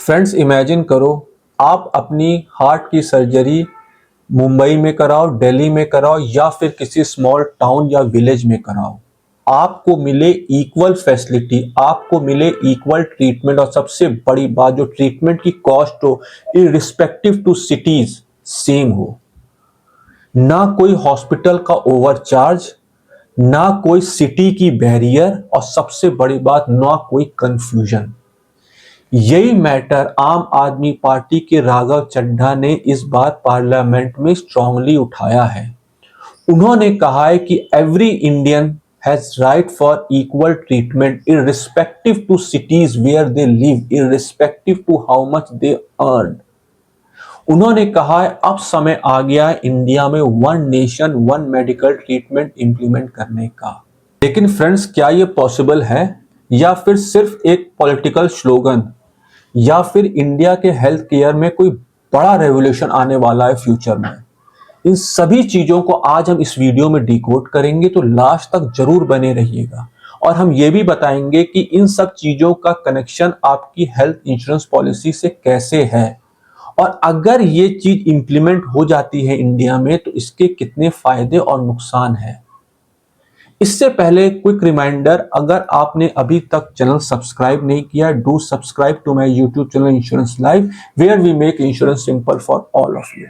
Friends, imagine करो आप अपनी हार्ट की सर्जरी मुंबई में कराओ, दिल्ली में कराओ या फिर किसी स्मॉल टाउन या विलेज में कराओ। आपको मिले इक्वल फैसिलिटी, आपको मिले इक्वल ट्रीटमेंट और सबसे बड़ी बात जो ट्रीटमेंट की कॉस्ट हो इररिस्पेक्टिव टू सिटीज सेम हो। ना कोई हॉस्पिटल का ओवरचार्ज, ना कोई सिटी की बैरियर और सबसे बड़ी बात ना कोई कंफ्यूजन। यही मैटर आम आदमी पार्टी के राघव चड्ढा ने इस बार पार्लियामेंट में स्ट्रांगली उठाया है। उन्होंने कहा है कि every Indian has right for equal treatment irrespective to cities where they live, irrespective to how much they earn. उन्होंने कहा है अब समय आ गया है इंडिया में one nation one medical treatment implement करने का। लेकिन फ्रेंड्स, क्या ये पॉसिबल है या फिर सिर्फ एक पॉलिटिकल स्लोगन, या फिर इंडिया के हेल्थ केयर में कोई बड़ा रेवोल्यूशन आने वाला है फ्यूचर में? इन सभी चीजों को आज हम इस वीडियो में डिकोड करेंगे, तो लास्ट तक जरूर बने रहिएगा। और हम ये भी बताएंगे कि इन सब चीजों का कनेक्शन आपकी हेल्थ इंश्योरेंस पॉलिसी से कैसे है, और अगर ये चीज इंप्लीमेंट हो जाती है इंडिया में तो इसके कितने फायदे और नुकसान है। इससे पहले क्विक रिमाइंडर, अगर आपने अभी तक चैनल सब्सक्राइब नहीं किया, do subscribe to my YouTube channel insurance live, where we make insurance simple for all of you.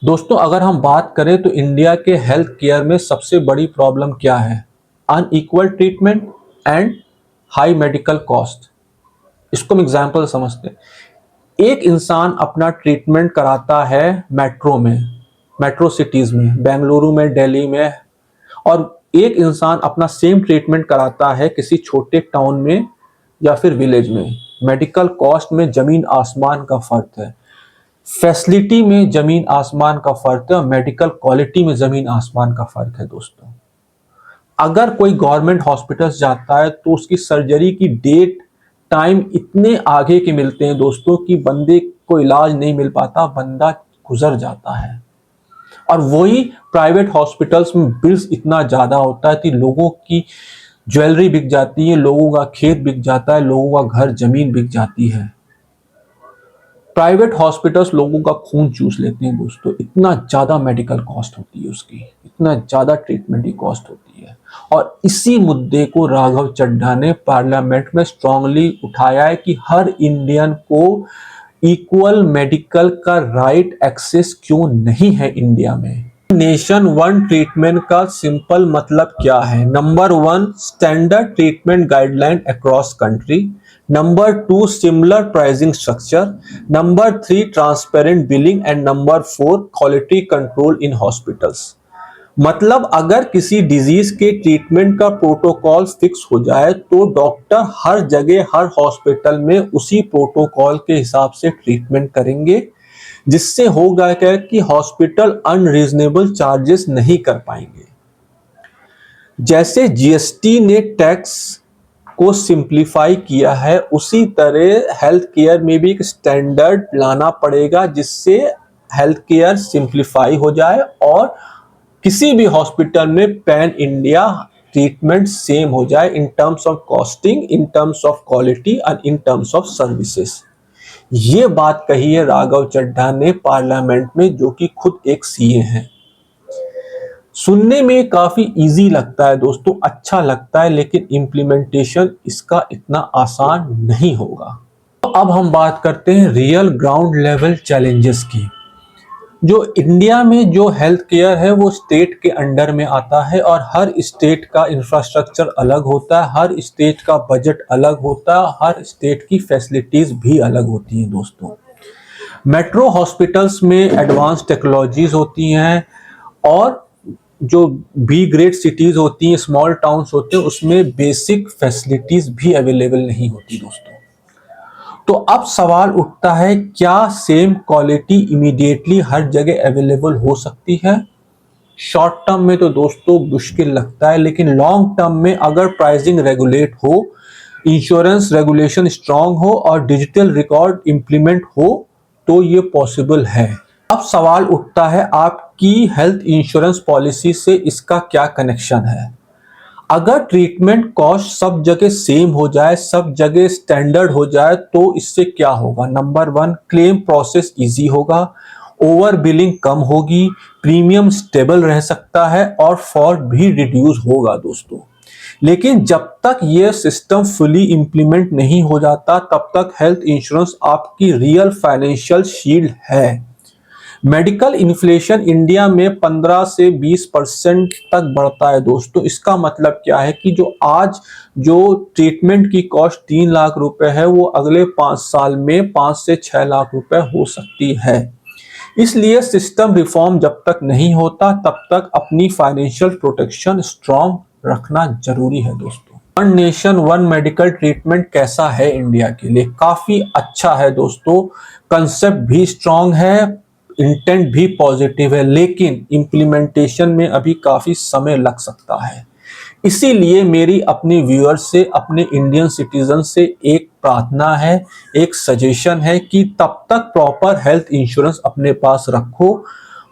दोस्तों, अगर हम बात करें तो इंडिया के हेल्थ केयर में सबसे बड़ी प्रॉब्लम क्या है? Unequal treatment and high medical cost. इसको हम एग्जाम्पल समझते हैं। एक इंसान अपना ट्रीटमेंट कराता है मेट्रो में, मेट्रो सिटीज में, बेंगलुरु में, दिल्ली में, और एक इंसान अपना सेम ट्रीटमेंट कराता है किसी छोटे टाउन में या फिर विलेज में। मेडिकल कॉस्ट में जमीन आसमान का फर्क है, फैसिलिटी में जमीन आसमान का फर्क है, और मेडिकल क्वालिटी में जमीन आसमान का फर्क है। दोस्तों, अगर कोई गवर्नमेंट हॉस्पिटल जाता है तो उसकी सर्जरी की डेट टाइम इतने आगे के मिलते हैं दोस्तों कि बंदे को इलाज नहीं मिल पाता, बंदा गुजर जाता है। और वही प्राइवेट हॉस्पिटल्स में बिल्स इतना ज्यादा होता है कि लोगों की ज्वेलरी बिक जाती है, लोगों का खेत बिक जाता है, लोगों का घर जमीन बिक जाती है। प्राइवेट हॉस्पिटल्स लोगों का खून चूस लेते हैं दोस्तों, इतना ज्यादा मेडिकल कॉस्ट होती है उसकी, इतना ज्यादा ट्रीटमेंट की कॉस्ट होती है। और इसी मुद्दे को राघव चड्ढा ने पार्लियामेंट में स्ट्रांगली उठाया है कि हर इंडियन को इक्वल मेडिकल का राइट एक्सेस क्यों नहीं है इंडिया में। नेशन वन ट्रीटमेंट का सिंपल मतलब क्या है? Number 1, standard treatment guideline across country. Number 2, similar pricing structure. Number 3, transparent billing. And number 4, quality control in hospitals. मतलब अगर किसी डिजीज के ट्रीटमेंट का प्रोटोकॉल फिक्स हो जाए तो डॉक्टर हर जगह हर हॉस्पिटल में उसी प्रोटोकॉल के हिसाब से ट्रीटमेंट करेंगे, जिससे होगा क्या कि हॉस्पिटल अनरीजनेबल चार्जेस नहीं कर पाएंगे। जैसे जीएसटी ने टैक्स को सिंप्लीफाई किया है, उसी तरह हेल्थ केयर में भी एक स्टैंडर्ड लाना पड़ेगा जिससे हेल्थ केयर सिंप्लीफाई हो जाए और किसी भी हॉस्पिटल में पैन इंडिया ट्रीटमेंट सेम हो जाए in terms of costing, in terms of quality and in terms of services. ये बात कही है राघव चड्ढा ने पार्लियामेंट में, जो कि खुद एक सीए हैं। सुनने में काफी इजी लगता है दोस्तों, अच्छा लगता है, लेकिन इम्प्लीमेंटेशन इसका इतना आसान नहीं होगा। तो अब हम बात करते हैं रियल ग्राउंड लेवल चैलेंजेस की। जो इंडिया में जो हेल्थ केयर है वो स्टेट के अंडर में आता है, और हर स्टेट का इंफ्रास्ट्रक्चर अलग होता है, हर स्टेट का बजट अलग होता है, हर स्टेट की फैसिलिटीज भी अलग होती हैं दोस्तों। मेट्रो हॉस्पिटल्स में एडवांस टेक्नोलॉजीज होती हैं, और जो बी ग्रेड सिटीज होती हैं, स्मॉल टाउन्स होते हैं, उसमें बेसिक फैसिलिटीज भी अवेलेबल नहीं होती दोस्तों। तो अब सवाल उठता है, क्या सेम क्वालिटी इमीडिएटली हर जगह अवेलेबल हो सकती है? शॉर्ट टर्म में तो दोस्तों मुश्किल लगता है, लेकिन लॉन्ग टर्म में अगर प्राइसिंग रेगुलेट हो, इंश्योरेंस रेगुलेशन स्ट्रांग हो और डिजिटल रिकॉर्ड इंप्लीमेंट हो तो ये पॉसिबल है। अब सवाल उठता है, आपकी हेल्थ इंश्योरेंस पॉलिसी से इसका क्या कनेक्शन है? अगर ट्रीटमेंट कॉस्ट सब जगह सेम हो जाए, सब जगह स्टैंडर्ड हो जाए, तो इससे क्या होगा? Number one, claim process easy होगा, ओवर बिलिंग कम होगी, प्रीमियम स्टेबल रह सकता है और फॉल्ट भी रिड्यूस होगा दोस्तों। लेकिन जब तक ये सिस्टम फुली इंप्लीमेंट नहीं हो जाता, तब तक हेल्थ इंश्योरेंस आपकी रियल फाइनेंशियल शील्ड है। मेडिकल इन्फ्लेशन इंडिया में 15 से 20% तक बढ़ता है दोस्तों। इसका मतलब क्या है कि जो ट्रीटमेंट की कॉस्ट 3 लाख रुपए है, वो अगले 5 साल में 5 से 6 लाख रुपए हो सकती है। इसलिए सिस्टम रिफॉर्म जब तक नहीं होता, तब तक अपनी फाइनेंशियल प्रोटेक्शन स्ट्रॉन्ग रखना जरूरी है दोस्तों। One nation one medical treatment कैसा है इंडिया के लिए? काफी अच्छा है दोस्तों। कंसेप्ट भी स्ट्रॉन्ग है, इंटेंट भी पॉजिटिव है, लेकिन इम्प्लीमेंटेशन में अभी काफी समय लग सकता है। इसीलिए मेरी अपने व्यूअर्स से, अपने इंडियन सिटीजन से एक प्रार्थना है, एक सजेशन है कि तब तक प्रॉपर हेल्थ इंश्योरेंस अपने पास रखो,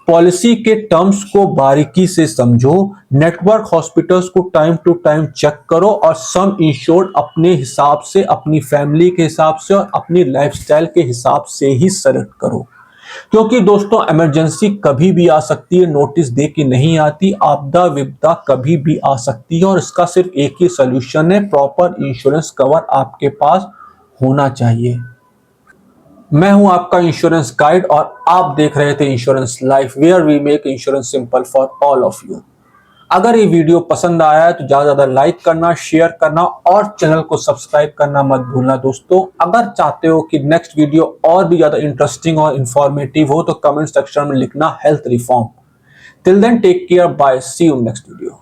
पॉलिसी के टर्म्स को बारीकी से समझो, नेटवर्क हॉस्पिटल्स को टाइम टू टाइम चेक करो और सम इंश्योर्ड अपने हिसाब से, अपनी फैमिली के हिसाब से और अपनी लाइफस्टाइल के हिसाब से ही सेलेक्ट करो। क्योंकि दोस्तों इमरजेंसी कभी भी आ सकती है, नोटिस दे के नहीं आती। आपदा विपदा कभी भी आ सकती है और इसका सिर्फ एक ही सोल्यूशन है, प्रॉपर इंश्योरेंस कवर आपके पास होना चाहिए। मैं हूं आपका इंश्योरेंस गाइड और आप देख रहे थे insurance life, where we make insurance simple for all of you. अगर ये वीडियो पसंद आया है तो ज्यादा लाइक करना, शेयर करना और चैनल को सब्सक्राइब करना मत भूलना दोस्तों। अगर चाहते हो कि नेक्स्ट वीडियो और भी ज्यादा इंटरेस्टिंग और इंफॉर्मेटिव हो तो कमेंट सेक्शन में लिखना health reform. Till then take care, bye, see you next video.